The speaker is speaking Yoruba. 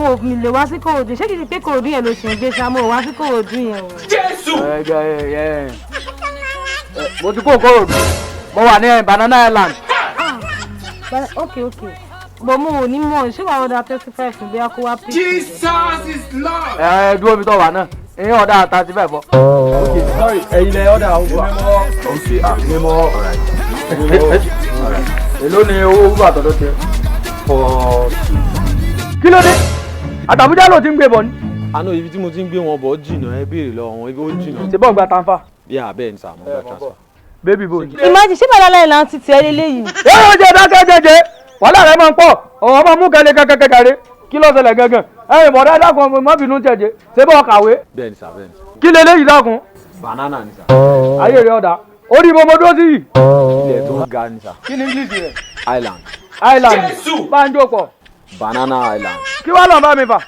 mo mi lè wá sí Kòròdú ṣé kì í pé Kòròdú yẹn ló ṣe ń gbé ṣá mo wá sí Kòròdú yẹn o. Jésù. Mo ti kó Kòròdú mo wà ní Banana Island. Okay. But mo ní mọ̀ ṣé wàá ọ̀dà 35 fún bí a kó wá pí. Jesus is Lord. Dúró mi tó wà náà ìyẹn ọ̀dà 35 fọ́. Okay, sorry, ẹ̀yin lẹ order Uber. Okay, mímọ́. Èló ni owó Uber àtọ̀dọ̀ tẹ? For Kí ló dé? Àtàbújá ló ti ń gbé bọ̀ ni. àná ibi tí mo ti ń gbé wọn bọ̀ jìnnà ẹ béèrè lọ́wọ́ wọn ibi ó jìnnà. Ṣé bọ́ọ̀ gba tanfa? Yà bẹ́ẹ̀ ni sà mo gba transfer. Baby boy. Imagine ṣé Banana Island ti tiẹ̀ lélẹ́yìí. Yóò jẹ́ dákẹ́jẹ́jẹ́ wàhálà rẹ̀ máa ń pọ̀ ọ̀rọ̀ máa mú kẹ́lẹ́ kẹ́kẹ́kẹ́kẹ́rẹ́ kí ló ṣẹlẹ̀ gangan ẹ̀yìn bọ̀dá dákun má bínú jẹ̀jẹ̀ ṣé bọ́ọ̀ kàwé Bẹ́ẹ̀ ni sà bẹ́ẹ̀ ni sà. kí leléyìí dákun Banana ni sà. ayé rẹ̀ ọ̀dà orí mo dúró sí yìí. Ilẹ̀ tó ga ni sà. Kí ni English rẹ̀? Island. Island Jésù. bá ń jókòó Banana Island. kí wàá lọ́n bá mi fà.